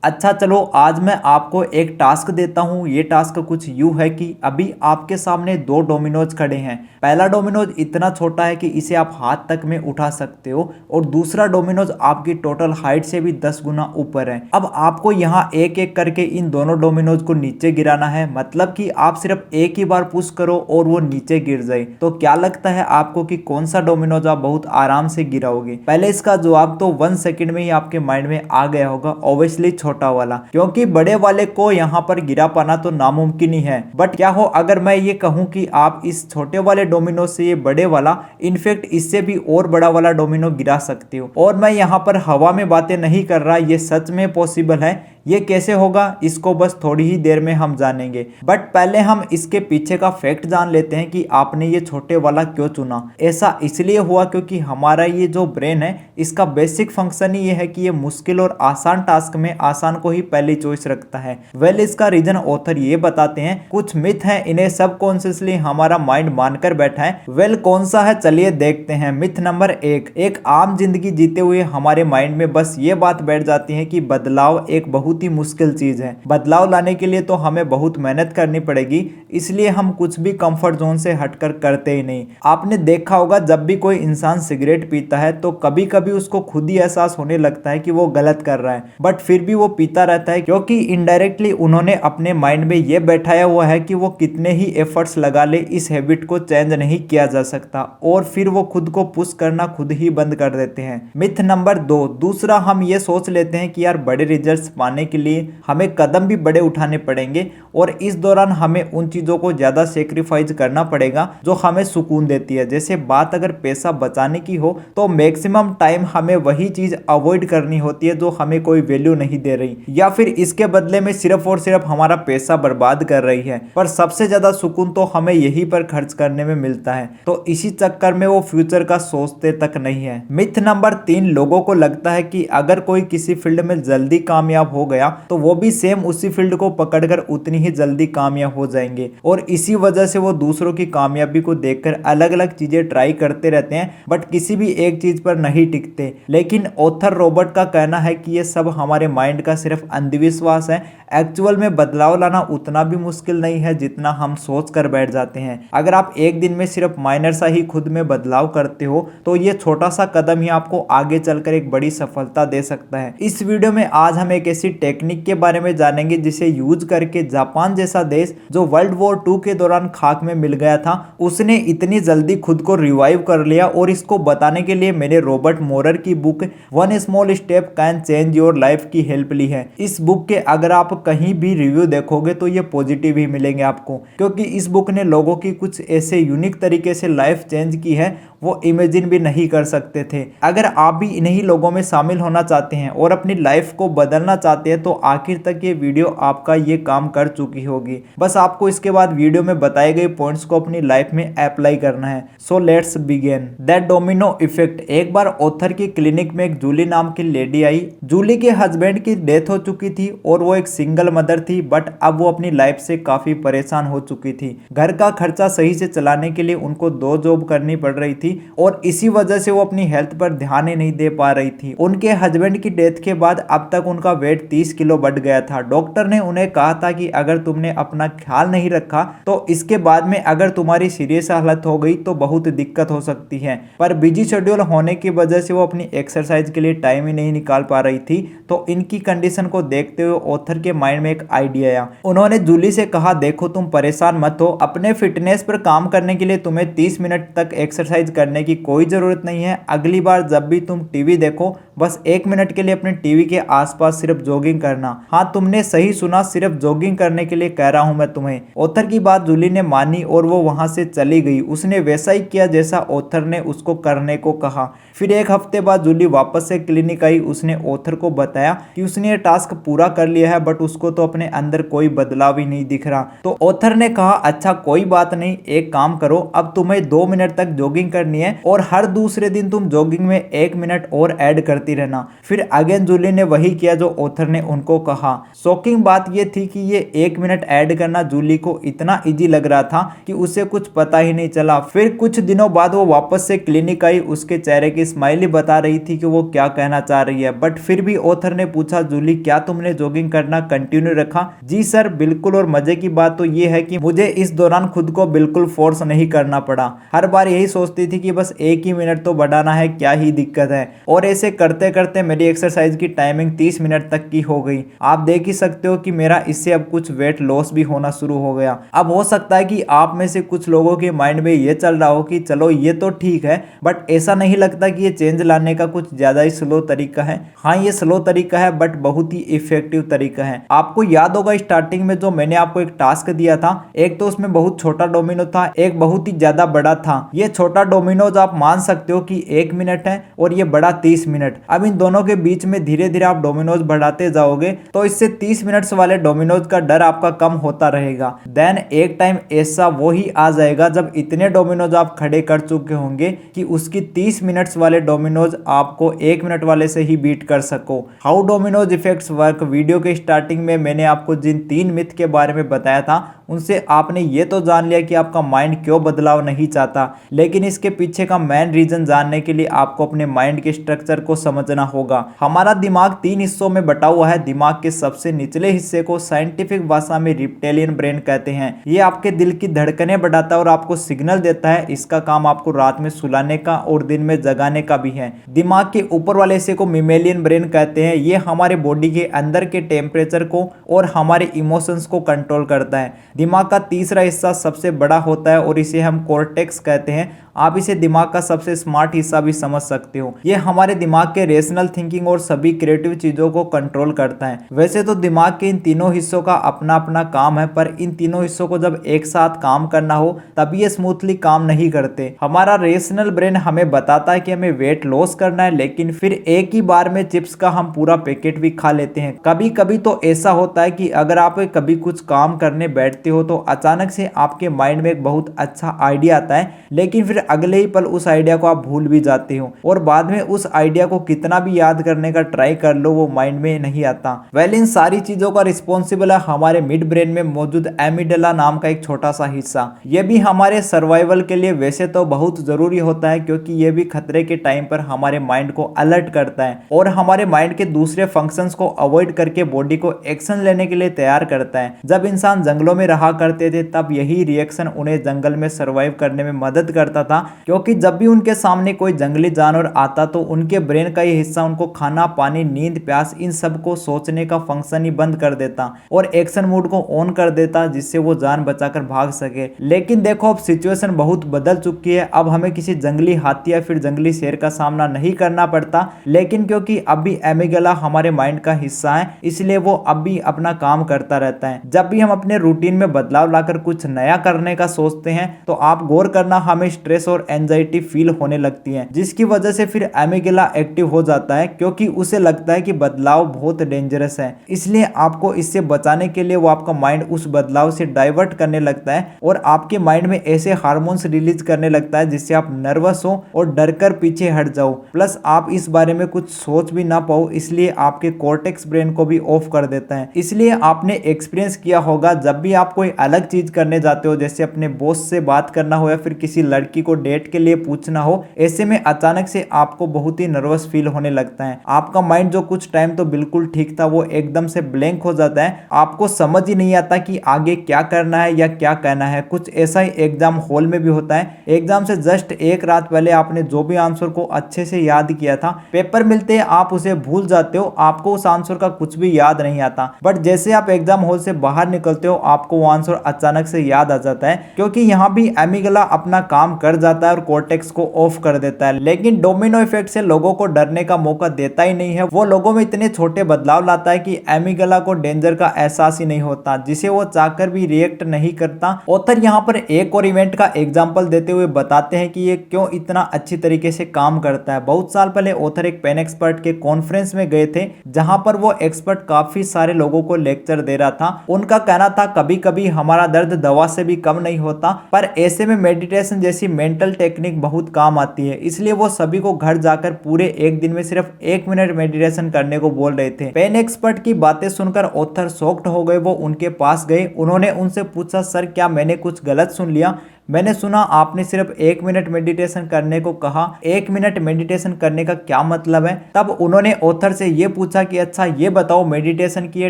अच्छा चलो आज मैं आपको एक टास्क देता हूँ। ये टास्क कुछ यूँ है कि अभी आपके सामने दो डोमिनोज खड़े हैं। पहला डोमिनोज इतना छोटा है कि इसे आप हाथ तक में उठा सकते हो और दूसरा डोमिनोज आपकी टोटल हाइट से भी 10 गुना ऊपर है। अब आपको यहाँ एक एक करके इन दोनों डोमिनोज को नीचे गिराना है, मतलब कि आप सिर्फ एक ही बार पुश करो और वो नीचे गिर जाए। तो क्या लगता है आपको कि कौन सा डोमिनोज आप बहुत आराम से गिराओगे? पहले इसका जवाब तो 1 सेकंड में ही आपके माइंड में आ गया होगा, ऑब्वियसली छोटा वाला, क्योंकि बड़े वाले को यहाँ पर गिरा पाना तो नामुमकिन ही है। बट क्या हो अगर मैं ये कहूँ कि आप इस छोटे वाले डोमिनो से ये बड़े वाला, इनफेक्ट इससे भी और बड़ा वाला डोमिनो गिरा सकते हो। और मैं यहाँ पर हवा में बातें नहीं कर रहा, ये सच में पॉसिबल है। ये कैसे होगा इसको बस थोड़ी ही देर में हम जानेंगे। बट पहले हम इसके पीछे का फैक्ट जान लेते हैं कि आपने ये छोटे वाला क्यों चुना। ऐसा इसलिए हुआ क्योंकि हमारा ये जो ब्रेन है इसका बेसिक फंक्शन ही ये है कि ये मुश्किल और आसान टास्क में आसान को ही पहली चॉइस रखता है। वेल इसका रीजन ऑथर ये बताते हैं। कुछ मिथ हैं, इन्हें सबकॉन्शियसली हमारा माइंड मानकर बैठा है। वेल कौन सा है चलिए देखते हैं। मिथ नंबर 1, एक आम जिंदगी जीते हुए हमारे माइंड में बस ये बात बैठ जाती है कि बदलाव एक बहुत ही मुश्किल चीज है। बदलाव लाने के लिए तो हमें बहुत मेहनत करनी पड़ेगी, इसलिए हम कुछ भी कंफर्ट जोन से हटकर करते ही नहीं। आपने देखा होगा जब भी कोई इंसान सिगरेट पीता है तो कभी कभी उसको खुद ही एहसास होने लगता है कि वो गलत कर रहा है, बट फिर भी वो पीता रहता है क्योंकि इनडायरेक्टली उन्होंने अपने माइंड में ये बैठाया हुआ है कि वो कितने ही एफर्ट्स लगा ले इस हैबिट को चेंज नहीं किया जा सकता, और फिर वो खुद को पुश करना खुद ही बंद कर देते हैं। मिथ नंबर 2, दूसरा हम ये सोच लेते हैं कि यार बड़े रिजल्ट्स पाने के लिए हमें कदम भी बड़े उठाने पड़ेंगे और इस दौरान हमें उन चीजों को ज्यादा सेक्रीफाइस करना पड़ेगा जो हमें सुकून देती है। जैसे बात अगर पैसा बचाने की हो तो मैक्सिमम टाइम हमें वही चीज अवॉइड करनी होती है जो हमें कोई वैल्यू नहीं दे रही, या फिर इसके बदले में सिर्फ और सिर्फ हमारा पैसा बर्बाद कर रही है। पर सबसे ज्यादा सुकून तो हमें यही पर खर्च करने में मिलता है, तो इसी चक्कर में वो फ्यूचर का सोचते तक नहीं है। मिथ नंबर 3, लोगों को लगता है कि अगर कोई किसी फील्ड में जल्दी कामयाब हो गया तो वो भी सेम उसी फील्ड को पकड़कर उतनी ही जल्दी कामयाब हो जाएंगे, और इसी वजह से वो दूसरों की कामयाबी को देखकर अलग अलग चीजें ट्राई करते रहते हैं, बट किसी भी एक चीज पर नहीं टिकते। लेकिन ऑथर रॉबर्ट का कहना है कि ये सब हमारे माइंड का सिर्फ अंधविश्वास है। एक्चुअल में बदलाव लाना उतना भी मुश्किल नहीं है जितना हम सोच कर बैठ जाते हैं। अगर आप एक दिन में सिर्फ माइनर सा ही खुद में बदलाव करते हो तो ये छोटा सा कदम ही आपको आगे चलकर एक बड़ी सफलता दे सकता है। इस वीडियो में आज हम एक ऐसी टेक्निक के बारे में जानेंगे जिसे यूज करके जापान जैसा देश जो वर्ल्ड वॉर 2 के दौरान खाक में मिल गया था, उसने इतनी जल्दी खुद को रिवाइव कर लिया। और इसको बताने के लिए मैंने रॉबर्ट मोरर की book one small step can change your life की हेल्प ली है। इस बुक के अगर आप कहीं भी रिव्यू देखोगे तो ये पॉजिटिव ही मिलेंगे आपको, क्योंकि इस बुक ने लोगों की कुछ ऐसे यूनिक तरीके से लाइफ चेंज की है वो इमेजिन भी नहीं कर सकते थे। अगर आप भी इन्हीं लोगों में शामिल होना चाहते हैं और अपनी लाइफ को बदलना चाहते हैं तो आखिर तक ये वीडियो आपका ये काम कर चुकी होगी। बस आपको इसके बाद वीडियो में बताए गए पॉइंट्स को अपनी लाइफ में अप्लाई करना है। So let's begin. That domino effect. एक बार ऑथर की क्लिनिक में एक जूली नाम की लेडी आई। जूली के हस्बैंड की डेथ हो चुकी थी और वो एक सिंगल मदर थी, बट अब वो अपनी लाइफ से काफी परेशान हो चुकी थी। घर का खर्चा सही से चलाने के लिए उनको 2 जॉब करनी पड़ रही थी और इसी वजह से वो अपनी हेल्थ पर ध्यान ही नहीं दे पा रही थी। उनके हस्बैंड की डेथ के बाद अब तक उनका वेट 30 किलो बढ़ गया था। डॉक्टर ने उन्हें कहा था कि अगर तुमने अपना ख्याल नहीं रखा तो इसके बाद में अगर तुम्हारी सीरियस हालत हो गई तो बहुत दिक्कत हो सकती है। पर बिजी शेड्यूल होने की वजह से वो अपनी एक्सरसाइज के लिए टाइम ही नहीं निकाल पा रही थी। तो इनकी कंडीशन को देखते हुए ऑथर के माइंड में एक आइडिया आया। उन्होंने जूली से कहा, देखो तुम परेशान मत हो, अपने फिटनेस पर काम करने के लिए तुम्हें 30 मिनट तक एक्सरसाइज करने की कोई जरूरत नहीं है। अगली बार जब भी तुम टीवी देखो बस 1 मिनट के लिए अपने टीवी के आसपास सिर्फ जॉगिंग करना। हाँ तुमने सही सुना, सिर्फ जॉगिंग करने के लिए कह रहा हूं मैं तुम्हें। ऑथर की बात जूली ने मानी और वो वहां से चली गई। उसने वैसा ही किया जैसा ऑथर ने उसको करने को कहा। फिर 1 हफ्ते बाद जूली वापस से क्लिनिक आई। उसने ऑथर को बताया कि उसने ये टास्क पूरा कर लिया है, बट उसको तो अपने अंदर कोई बदलाव ही नहीं दिख रहा। तो ऑथर ने कहा, अच्छा कोई बात नहीं, एक काम करो, अब तुम्हें 2 मिनट तक जॉगिंग करनी है और हर दूसरे दिन तुम जॉगिंग में 1 मिनट और ऐड करती रहना। फिर अगेन जूली ने वही किया जो ऑथर ने उनको कहा। शॉकिंग बात यह थी कि ये 1 मिनट ऐड करना जूली को इतना इजी लग रहा था कि उसे कुछ पता ही नहीं चला। फिर कुछ दिनों बाद वो वापस से क्लिनिक आई। उसके चेहरे की स्माइल ही बता रही थी कि वो क्या कहना चाह रही है। बट फिर भी ऑथर ने पूछा, जूली क्या तुमने जॉगिंग करना कंटिन्यू रखा? जी सर बिल्कुल, और मजे की बात तो ये है कि मुझे इस दौरान खुद को बिल्कुल फोर्स नहीं करना पड़ा। हर बार यही सोचती थी कि बस 1 ही मिनट तो बढ़ाना है, क्या ही दिक्कत है। और ऐसे करते करते मेरी एक्सरसाइज की टाइमिंग 30 मिनट तक की हो गई। आप देख ही सकते हो कि मेरा इससे अब कुछ वेट लॉस भी होना शुरू हो गया। अब हो सकता है कि आप में से कुछ लोगों के माइंड में ये चल रहा हो कि चलो ये तो ठीक है, बट ऐसा नहीं लगता कि ये चेंज लाने का कुछ ज्यादा ही स्लो तरीका है? हाँ ये स्लो तरीका है बट बहुत ही इफेक्टिव तरीका है। आपको याद होगा स्टार्टिंग में जो मैंने आपको एक टास्क दिया था, एक तो उसमें बहुत छोटा डोमिनो था, एक बहुत ही ज्यादा बड़ा था। ये छोटा डोमिनोज आप मान सकते हो कि 1 मिनट है और ये बड़ा 30 मिनट। अब इन दोनों के बीच में धीरे धीरे आप डोमिनोज बढ़ाते जाओगे तो इससे 30 मिनट्स वाले डोमिनोज का डर आपका कम होता रहेगा। देन एक टाइम ऐसा वो ही आ जाएगा जब इतने डोमिनोज आप खड़े कर चुके होंगे कि उसकी 30 मिनट्स वाले डोमिनोज आपको 1 मिनट वाले से ही बीट कर सको। How Domino's effects work video के स्टार्टिंग में मैंने आपको जिन 3 मिथ के बारे में बताया था उनसे आपने ये तो जान लिया कि आपका माइंड क्यों बदलाव नहीं चाहता, लेकिन इसके पीछे का मेन रीजन जानने के लिए आपको अपने माइंड के स्ट्रक्चर को समझना होगा। हमारा दिमाग 3 हिस्सों में बटा हुआ है। दिमाग के सबसे निचले हिस्से को साइंटिफिक भाषा में रिप्टेलियन ब्रेन कहते हैं। ये आपके दिल की धड़कनें बढ़ाता है और आपको सिग्नल देता है। इसका काम आपको रात में सुलाने का और दिन में जगाने का भी है। दिमाग के ऊपर वाले हिस्से को मिमेलियन ब्रेन कहते हैं। ये हमारे बॉडी के अंदर के टेम्परेचर को और हमारे इमोशंस को कंट्रोल करता है। दिमाग का तीसरा हिस्सा सबसे बड़ा होता है और इसे हम कॉर्टेक्स कहते हैं। आप इसे दिमाग का सबसे स्मार्ट हिस्सा भी समझ सकते हो। ये हमारे दिमाग के रेशनल थिंकिंग और सभी क्रिएटिव चीजों को कंट्रोल करता है। वैसे तो दिमाग के इन तीनों हिस्सों का अपना अपना काम है, पर इन तीनों हिस्सों को जब एक साथ काम करना हो तभी ये स्मूथली काम नहीं करते। हमारा रेशनल ब्रेन हमें बताता है कि हमें वेट लॉस करना है, लेकिन फिर एक ही बार में चिप्स का हम पूरा पैकेट भी खा लेते हैं। कभी कभी तो ऐसा होता है कि अगर आप कभी कुछ काम करने बैठते हो तो अचानक से आपके माइंड में एक बहुत अच्छा आइडिया आता है, लेकिन फिर अगले ही पल उस आइडिया को आप भूल भी जाते हो और बाद में उस आइडिया को कितना भी याद करने का ट्राई कर लो वो माइंड में नहीं आता। वेल इन सारी चीजों का रिस्पॉन्सिबल है हमारे मिड ब्रेन में मौजूद एमिगडाला नाम का एक छोटा सा हिस्सा। ये भी हमारे सर्वाइवल के लिए वैसे तो बहुत जरूरी होता है, क्योंकि ये भी खतरे के टाइम पर हमारे माइंड को अलर्ट करता है और हमारे माइंड के दूसरे फंक्शंस को अवॉइड करके बॉडी को एक्शन लेने के लिए तैयार करता है। जब इंसान जंगलों में रहा करते थे तब यही रिएक्शन उन्हें जंगल में सर्वाइव करने में मदद करता था, क्योंकि जब भी उनके सामने कोई जंगली जानवर आता तो उनके ब्रेन का ये हिस्सा उनको खाना, पानी, नींद, प्यास इन सब को सोचने का फंक्शन ही बंद कर देता और एक्शन मोड को ऑन कर देता, जिससे वो जान बचाकर भाग सके। लेकिन देखो अब सिचुएशन बहुत बदल चुकी है। अब हमें किसी जंगली हाथी या फिर जंगली शेर का सामना नहीं करना पड़ता, लेकिन क्योंकि अब भी एमिगडाला हमारे माइंड का हिस्सा है इसलिए वो अब भी अपना काम करता रहता है। जब भी हम अपने रूटीन में बदलाव लाकर कुछ नया करने का सोचते हैं तो आप गौर करना हमें स्ट्रेस और एंजाइटी फील होने लगती है, जिसकी वजह से फिर एमिगडाला एक्टिव हो जाता है, क्योंकि उसे लगता है कि बदलाव बहुत डेंजरस है। इसलिए आपको इससे बचाने के लिए वो आपका माइंड उस बदलाव से डाइवर्ट करने लगता है और आपके माइंड में ऐसे हार्मोन्स रिलीज करने लगता है जिससे आप नर्वस हो और डर कर पीछे हट जाओ, प्लस आप इस बारे में कुछ सोच भी ना पाओ, इसलिए आपके कॉर्टेक्स ब्रेन को भी ऑफ कर देता है। इसलिए आपने एक्सपीरियंस किया होगा जब भी आप कोई अलग चीज करने जाते हो, जैसे अपने बॉस से बात करना हो या फिर किसी लड़की को डेट के लिए पूछना हो, ऐसे में अचानक से आपको बहुत ही नर्वस फील होने लगता है। आपका माइंड जो कुछ टाइम तो बिल्कुल ठीक था वो एकदम से ब्लैंक हो जाता है। आपको समझ ही नहीं आता कि आगे क्या करना है या क्या कहना है। कुछ ऐसा ही एग्जाम हॉल में भी होता है। एग्जाम से जस्ट एक रात पहले आपने जो भी आंसर को अच्छे से याद किया था, पेपर मिलते ही आप उसे भूल जाते हो, आपको उस आंसर का कुछ भी याद नहीं आता। बट जैसे आप एग्जाम हॉल से बाहर निकलते हो आपको वो आंसर अचानक से याद आ जाता है, क्योंकि यहाँ भी एमिगडाला अपना काम कर जाता है और कॉर्टेक्स को ऑफ कर देता है। लेकिन डोमिनो इफेक्ट से लोगों को डरने का मौका देता ही नहीं है। वो लोगों में इतने छोटे बदलाव लाता है कि एमिगडाला को डेंजर का एहसास ही नहीं होता, जिसे वो चाहकर भी रिएक्ट नहीं करता। ऑथर यहाँ पर एक और इवेंट का एग्जांपल देते हुए बताते हैं कि ये क्यों इतना अच्छी तरीके से काम करता है। बहुत साल पहले ऑथर एक पेन एक्सपर्ट के कॉन्फ्रेंस में गए थे, जहां पर वो एक्सपर्ट काफी सारे लोगों को लेक्चर दे रहा था। उनका कहना था कभी कभी हमारा दर्द दवा से भी कम नहीं होता, पर ऐसे में मेडिटेशन जैसी मेंटल टेक्निक बहुत काम आती है, इसलिए वो सभी को घर जाकर पूरे एक दिन में सिर्फ 1 मिनट मेडिटेशन करने को बोल रहे थे। पेन एक्सपर्ट की बातें सुनकर ऑथर शॉक्ड हो गए। वो उनके पास गए, उन्होंने उनसे पूछा, सर क्या मैंने कुछ गलत सुन लिया? मैंने सुना आपने सिर्फ 1 मिनट मेडिटेशन करने को कहा। 1 मिनट मेडिटेशन करने का क्या मतलब है? तब उन्होंने ऑथर से ये पूछा कि अच्छा ये बताओ मेडिटेशन की ये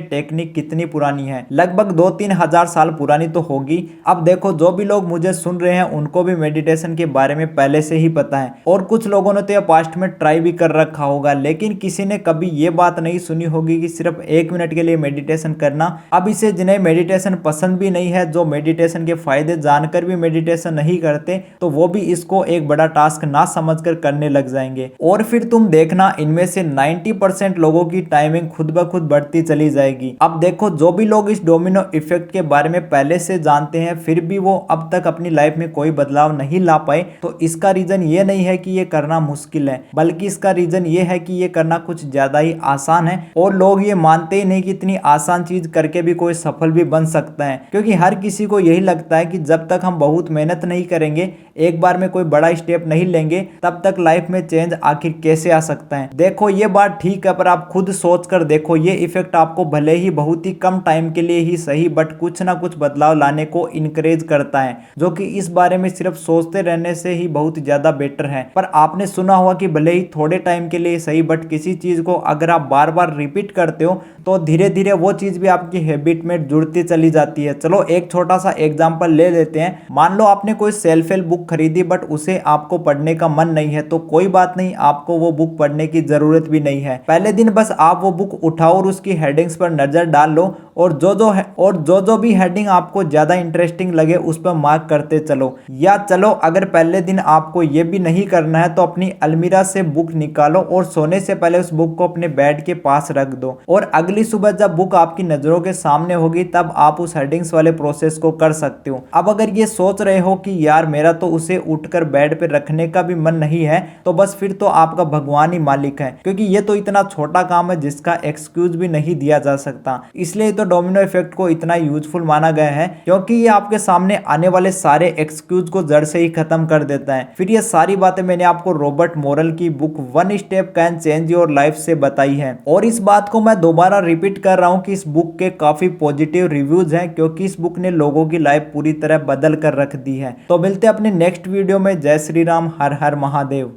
टेक्निक कितनी पुरानी है? लगभग 2-3 हजार साल पुरानी तो होगी। अब देखो, जो भी लोग मुझे सुन रहे हैं उनको भी मेडिटेशन के बारे में पहले से ही पता है, और कुछ लोगों ने तो ये पास्ट में ट्राई भी कर रखा होगा, लेकिन किसी ने कभी ये बात नहीं सुनी होगी कि सिर्फ 1 मिनट के लिए मेडिटेशन करना। अब इसे जिन्हें मेडिटेशन पसंद भी नहीं है, जो मेडिटेशन के फायदे जानकर भी मेडिटेशन नहीं करते, तो वो भी इसको एक बड़ा टास्क ना समझकर करने लग जाएंगे। और फिर तुम देखना, इनमें से 90% लोगों की टाइमिंग खुद ब खुद बढ़ती चली जाएगी। अब देखो, जो भी लोग इस डोमिनो इफेक्ट के बारे में पहले से जानते हैं फिर भी वो अब तक अपनी लाइफ में कोई बदलाव नहीं ला पाए, तो इसका रीजन ये नहीं है कि ये करना मुश्किल है, बल्कि इसका रीजन ये है कि ये करना कुछ ज्यादा ही आसान है। और लोग ये मानते ही नहीं कि इतनी आसान चीज करके भी कोई सफल भी बन सकता है, क्योंकि हर किसी को यही लगता है कि जब तक हम बहुत मेहनत नहीं करेंगे, एक बार में कोई बड़ा स्टेप नहीं लेंगे, तब तक लाइफ में चेंज आखिर कैसे आ सकता है। देखो ये बात ठीक है, पर आप खुद सोच कर देखो, ये इफेक्ट आपको भले ही बहुत ही कम टाइम के लिए ही सही, बट कुछ ना कुछ बदलाव लाने को इनकरेज करता है, जो कि इस बारे में सिर्फ सोचते रहने से ही बहुत ज्यादा बेटर है। पर आपने सुना होगा कि भले ही थोड़े टाइम के लिए सही, बट किसी चीज को अगर आप बार बार रिपीट करते हो तो धीरे धीरे वो चीज भी आपकी हैबिट में जुड़ती चली जाती है। चलो एक छोटा सा एग्जांपल ले लेते हैं। मान लो आपने कोई सेल्फ हेल्प बुक खरीदी, बट उसे आपको पढ़ने का मन नहीं है, तो कोई बात नहीं, आपको वो बुक पढ़ने की जरूरत भी नहीं है। पहले दिन बस आप वो बुक उठाओ और उसकी हेडिंग्स पर नजर डाल लो, और जो भी हेडिंग आपको ज्यादा इंटरेस्टिंग लगे उस पर मार्क करते चलो। या चलो अगर पहले दिन आपको ये भी नहीं करना है, तो अपनी अलमीरा से बुक निकालो और सोने से पहले उस बुक को अपने बेड के पास रख दो, और अगली सुबह जब बुक आपकी नजरों के सामने होगी तब आप उस हेडिंग्स वाले प्रोसेस को कर सकते हो। अब अगर ये सोच रहे हो कि यार मेरा तो उसे उठकर बेड पे रखने का भी मन नहीं है, तो बस फिर तो आपका भगवान ही मालिक है, क्योंकि ये तो इतना छोटा काम है जिसका एक्सक्यूज भी नहीं दिया जा सकता। इसलिए तो डोमिनो इफेक्ट को इतना यूजफुल माना गया है, क्योंकि ये आपके सामने आने वाले सारे एक्सक्यूज को जड़ से ही खत्म कर देता है। फिर ये सारी बातें मैंने आपको रॉबर्ट मोरल की book 1 step can change your life से बताई है, और इस बात को मैं दोबारा रिपीट कर रहा हूँ कि इस बुक के काफी पॉजिटिव रिव्यूज हैं, क्योंकि इस बुक ने लोगों की लाइफ पूरी तरह बदल कर रख दी है। तो मिलते हैं अपने नेक्स्ट वीडियो में। जय श्री राम, हर हर महादेव।